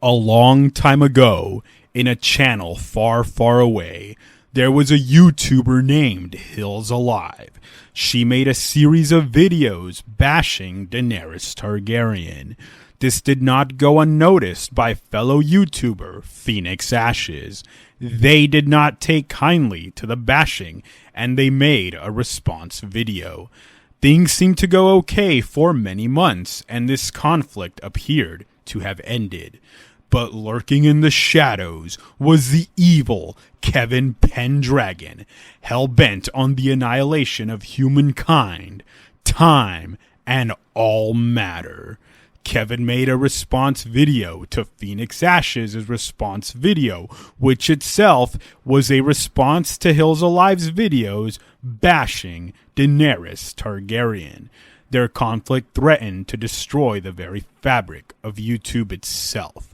A long time ago, in a channel far, far away, there was a YouTuber named Hills Alive. She made a series of videos bashing Daenerys Targaryen. This did not go unnoticed by fellow YouTuber Phoenix Ashes. They did not take kindly to the bashing, and they made a response video. Things seemed to go okay for many months, and this conflict appeared to have ended. But lurking in the shadows was the evil Kevin Pendragon, hell-bent on the annihilation of humankind, time, and all matter. Kevin made a response video to Phoenix Ashes' response video, which itself was a response to Hills Alive's videos bashing Daenerys Targaryen. Their conflict threatened to destroy the very fabric of YouTube itself.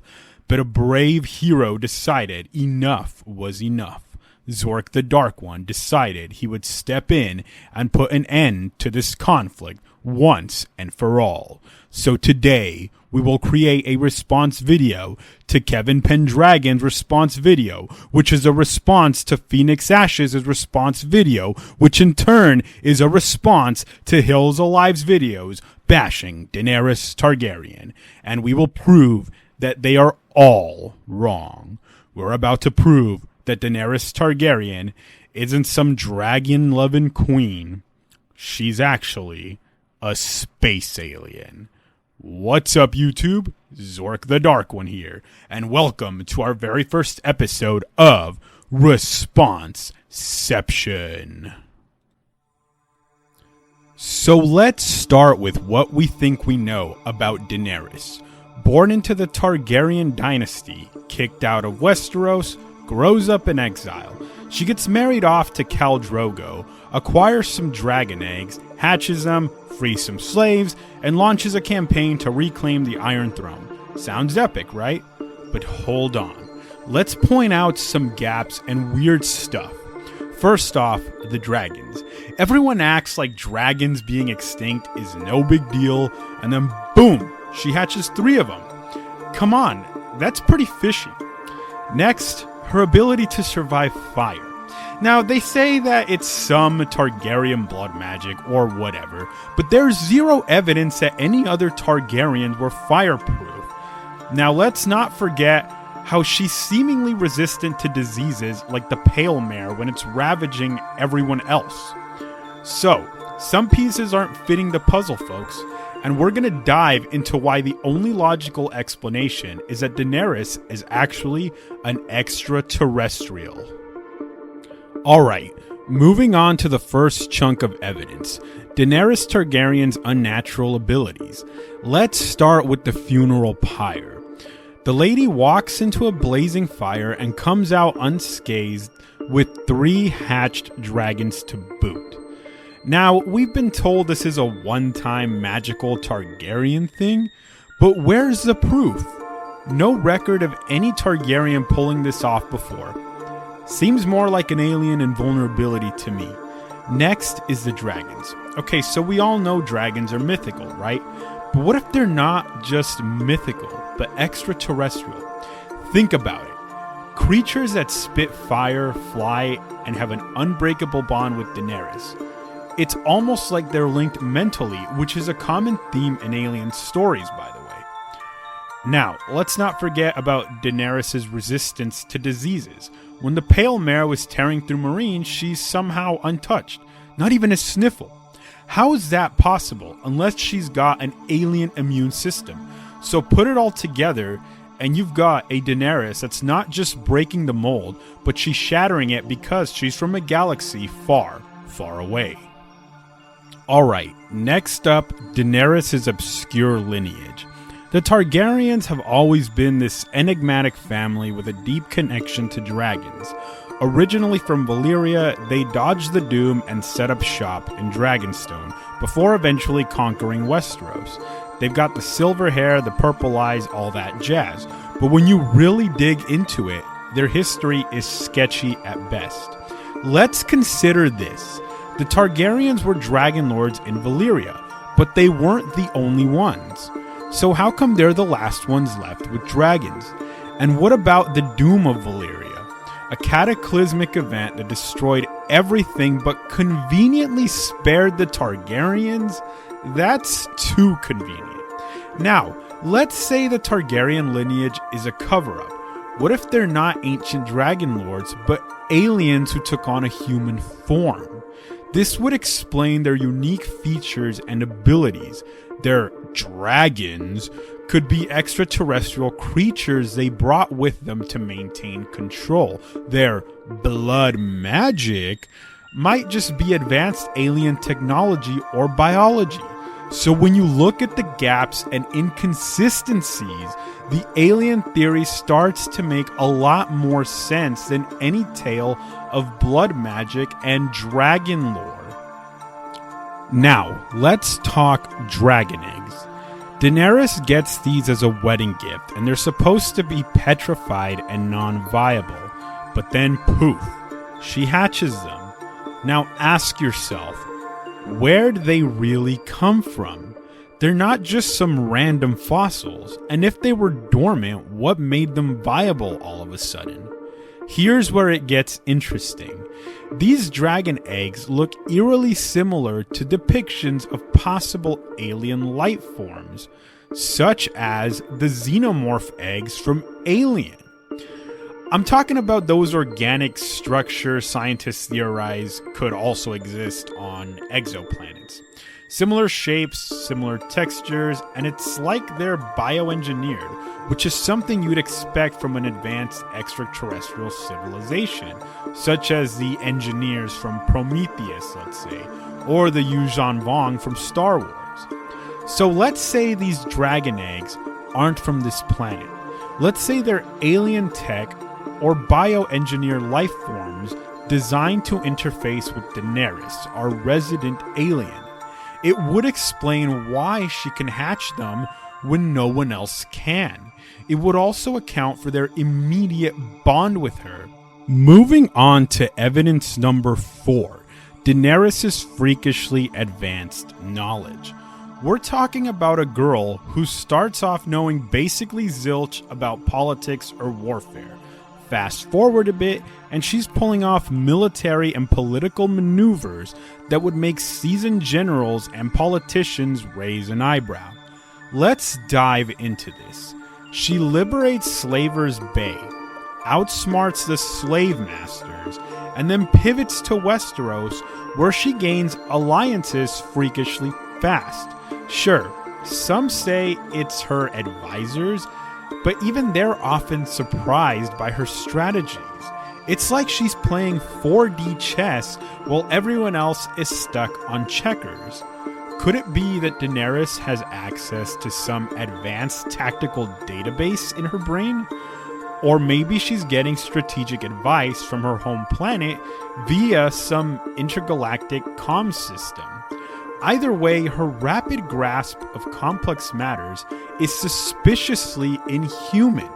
But a brave hero decided enough was enough. Zorc the Dark One decided he would step in and put an end to this conflict once and for all. So today, we will create a response video to Kevin Pendragon's response video, which is a response to Phoenix Ashes' response video, which in turn is a response to Hills Alive's videos bashing Daenerys Targaryen. And we will prove that they are all wrong. We're about to prove that Daenerys Targaryen isn't some dragon-loving queen. She's actually a space alien. What's up, YouTube? Zorc the Dark One here, and welcome to our very first episode of Responseception. So let's start with what we think we know about Daenerys. Born into the Targaryen dynasty, kicked out of Westeros, grows up in exile. She gets married off to Khal Drogo, acquires some dragon eggs, hatches them, frees some slaves, and launches a campaign to reclaim the Iron Throne. Sounds epic, right? But hold on. Let's point out some gaps and weird stuff. First off, the dragons. Everyone acts like dragons being extinct is no big deal, and then boom, she hatches 3 of them. Come on, that's pretty fishy. Next, her ability to survive fire. Now, they say that it's some Targaryen blood magic or whatever, but there's zero evidence that any other Targaryens were fireproof. Now, let's not forget how she's seemingly resistant to diseases like the Pale Mare when it's ravaging everyone else. So, some pieces aren't fitting the puzzle, folks, and we're going to dive into why the only logical explanation is that Daenerys is actually an extraterrestrial. Alright, moving on to the first chunk of evidence, Daenerys Targaryen's unnatural abilities. Let's start with the funeral pyre. The lady walks into a blazing fire and comes out unscathed with 3 hatched dragons to boot. Now, we've been told this is a one-time magical Targaryen thing, but where's the proof? No record of any Targaryen pulling this off before. Seems more like an alien invulnerability to me. Next is the dragons. Okay, so we all know dragons are mythical, right? But what if they're not just mythical, but extraterrestrial? Think about it. Creatures that spit fire, fly, and have an unbreakable bond with Daenerys. It's almost like they're linked mentally, which is a common theme in alien stories, by the way. Now, let's not forget about Daenerys' resistance to diseases. When the Pale Mare was tearing through Meereen, she's somehow untouched. Not even a sniffle. How is that possible unless she's got an alien immune system? So put it all together, and you've got a Daenerys that's not just breaking the mold, but she's shattering it because she's from a galaxy far, far away. Alright, next up, Daenerys' obscure lineage. The Targaryens have always been this enigmatic family with a deep connection to dragons. Originally from Valyria, they dodged the doom and set up shop in Dragonstone, before eventually conquering Westeros. They've got the silver hair, the purple eyes, all that jazz. But when you really dig into it, their history is sketchy at best. Let's consider this. The Targaryens were dragon lords in Valyria, but they weren't the only ones. So how come they're the last ones left with dragons? And what about the Doom of Valyria? A cataclysmic event that destroyed everything but conveniently spared the Targaryens? That's too convenient. Now, let's say the Targaryen lineage is a cover-up. What if they're not ancient dragon lords, but aliens who took on a human form? This would explain their unique features and abilities. Their dragons could be extraterrestrial creatures they brought with them to maintain control. Their blood magic might just be advanced alien technology or biology. So when you look at the gaps and inconsistencies, the alien theory starts to make a lot more sense than any tale of blood magic and dragon lore. Now, let's talk dragon eggs. Daenerys gets these as a wedding gift, and they're supposed to be petrified and non-viable. But then, poof, she hatches them. Now ask yourself, where do they really come from? They're not just some random fossils, and if they were dormant, what made them viable all of a sudden? Here's where it gets interesting. These dragon eggs look eerily similar to depictions of possible alien life forms, such as the xenomorph eggs from Alien. I'm talking about those organic structures scientists theorize could also exist on exoplanets. Similar shapes, similar textures, and it's like they're bioengineered, which is something you'd expect from an advanced extraterrestrial civilization, such as the engineers from Prometheus, let's say, or the Yuuzhan Vong from Star Wars. So let's say these dragon eggs aren't from this planet. Let's say they're alien tech or bioengineered life forms designed to interface with Daenerys, our resident alien. It would explain why she can hatch them when no one else can. It would also account for their immediate bond with her. Moving on to evidence number 4, Daenerys' freakishly advanced knowledge. We're talking about a girl who starts off knowing basically zilch about politics or warfare. Fast forward a bit, and she's pulling off military and political maneuvers that would make seasoned generals and politicians raise an eyebrow. Let's dive into this. She liberates Slaver's Bay, outsmarts the slave masters, and then pivots to Westeros, where she gains alliances freakishly fast. Sure, some say it's her advisors, but even they're often surprised by her strategies. It's like she's playing 4D chess while everyone else is stuck on checkers. Could it be that Daenerys has access to some advanced tactical database in her brain? Or maybe she's getting strategic advice from her home planet via some intergalactic comms system. Either way, her rapid grasp of complex matters is suspiciously inhuman.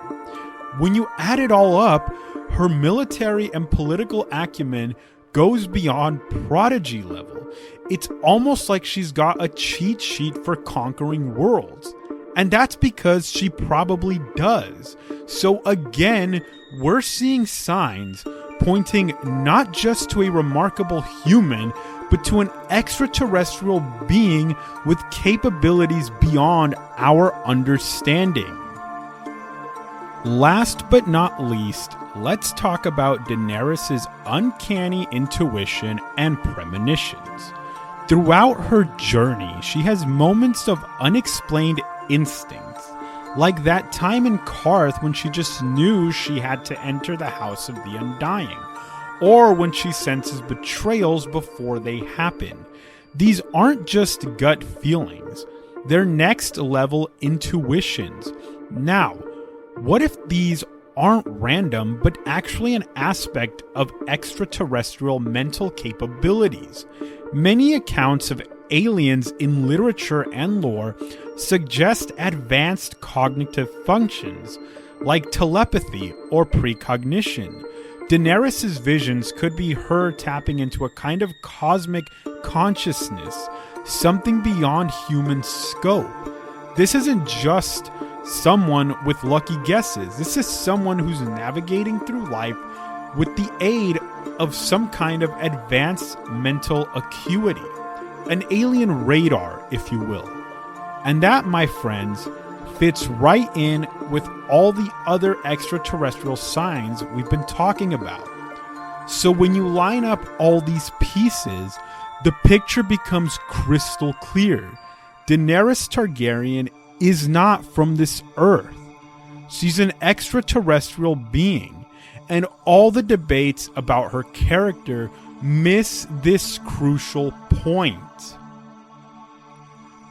When you add it all up, her military and political acumen goes beyond prodigy level. It's almost like she's got a cheat sheet for conquering worlds. And that's because she probably does. So again, we're seeing signs pointing not just to a remarkable human, but to an extraterrestrial being with capabilities beyond our understanding. Last but not least, let's talk about Daenerys' uncanny intuition and premonitions. Throughout her journey, she has moments of unexplained instincts, like that time in Karth when she just knew she had to enter the House of the Undying, or when she senses betrayals before they happen. These aren't just gut feelings, they're next level intuitions. Now, what if these aren't random, but actually an aspect of extraterrestrial mental capabilities? Many accounts of aliens in literature and lore suggest advanced cognitive functions, like telepathy or precognition. Daenerys' visions could be her tapping into a kind of cosmic consciousness, something beyond human scope. This isn't just someone with lucky guesses. This is someone who's navigating through life with the aid of some kind of advanced mental acuity, an alien radar, if you will. And that, my friends, fits right in with all the other extraterrestrial signs we've been talking about. So when you line up all these pieces, the picture becomes crystal clear. Daenerys Targaryen is not from this earth. She's an extraterrestrial being, and all the debates about her character miss this crucial point.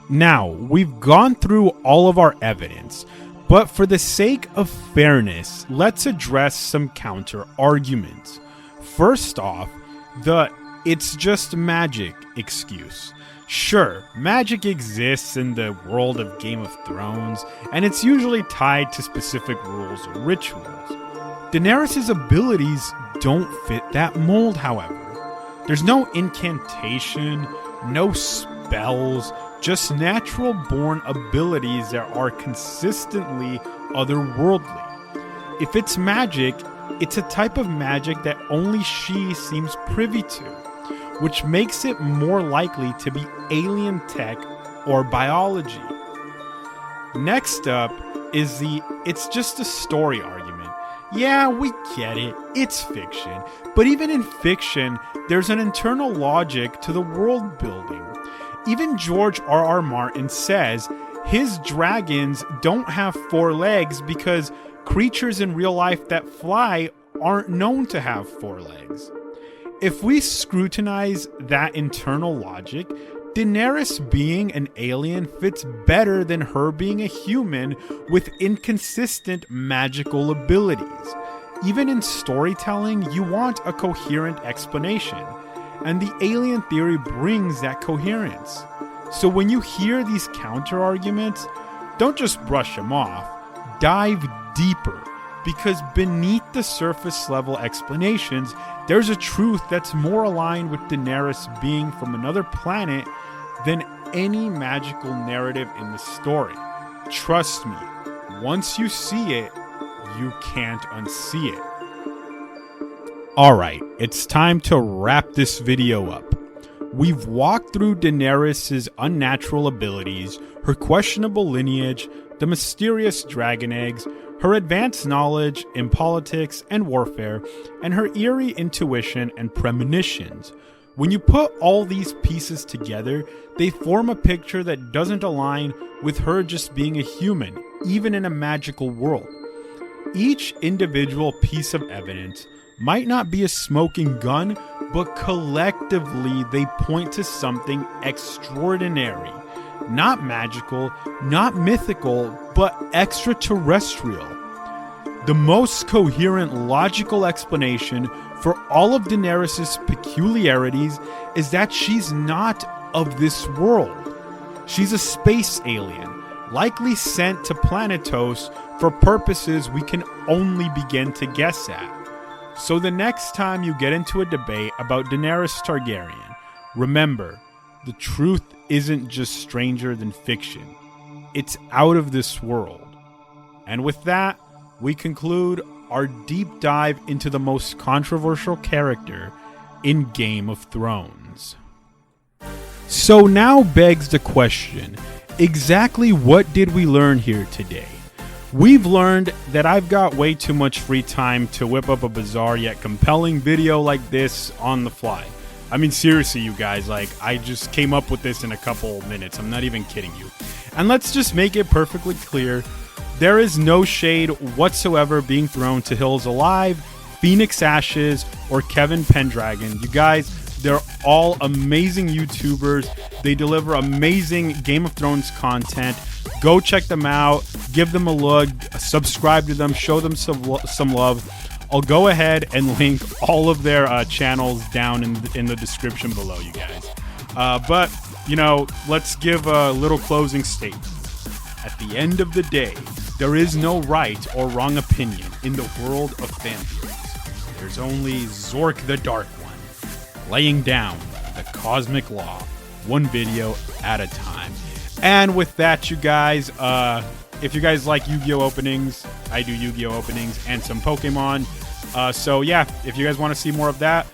Now, we've gone through all of our evidence, but for the sake of fairness, let's address some counter arguments. First off, the "it's just magic" excuse. Sure, magic exists in the world of Game of Thrones, and it's usually tied to specific rules or rituals. Daenerys' abilities don't fit that mold, however. There's no incantation, no spells, just natural-born abilities that are consistently otherworldly. If it's magic, it's a type of magic that only she seems privy to, which makes it more likely to be alien tech or biology. Next up is the "it's just a story" argument. Yeah, we get it, it's fiction, but even in fiction, there's an internal logic to the world building. Even George R.R. Martin says his dragons don't have 4 legs because creatures in real life that fly aren't known to have 4 legs. If we scrutinize that internal logic, Daenerys being an alien fits better than her being a human with inconsistent magical abilities. Even in storytelling, you want a coherent explanation, and the alien theory brings that coherence. So when you hear these counter-arguments, don't just brush them off, dive deeper, because beneath the surface level explanations, there's a truth that's more aligned with Daenerys being from another planet than any magical narrative in the story. Trust me, once you see it, you can't unsee it. Alright, it's time to wrap this video up. We've walked through Daenerys' unnatural abilities, her questionable lineage, the mysterious dragon eggs, her advanced knowledge in politics and warfare, and her eerie intuition and premonitions. When you put all these pieces together, they form a picture that doesn't align with her just being a human, even in a magical world. Each individual piece of evidence might not be a smoking gun, but collectively they point to something extraordinary. Not magical, not mythical, but extraterrestrial. The most coherent logical explanation for all of Daenerys' peculiarities is that she's not of this world. She's a space alien, likely sent to Planetos for purposes we can only begin to guess at. So the next time you get into a debate about Daenerys Targaryen, remember, the truth isn't just stranger than fiction. It's out of this world. And with that, we conclude our deep dive into the most controversial character in Game of Thrones. So now begs the question, exactly what did we learn here today? We've learned that I've got way too much free time to whip up a bizarre yet compelling video like this on the fly. I mean, seriously, you guys, I just came up with this in a couple minutes. I'm not even kidding you. And let's just make it perfectly clear, there is no shade whatsoever being thrown to Hills Alive, Phoenix Ashes, or Kevin Pendragon. You guys, they're all amazing YouTubers. They deliver amazing Game of Thrones content. Go check them out, give them a look, subscribe to them, show them some love. I'll go ahead and link all of their channels down in the description below, you guys. But, let's give a little closing statement. At the end of the day, there is no right or wrong opinion in the world of fan theories. There's only Zorc the Dark One, laying down the cosmic law, one video at a time. And with that, you guys, if you guys like Yu-Gi-Oh openings, I do Yu-Gi-Oh openings and some Pokemon. So yeah, if you guys want to see more of that,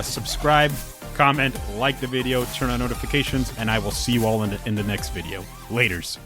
subscribe, comment, like the video, turn on notifications, and I will see you all in the next video. Laters.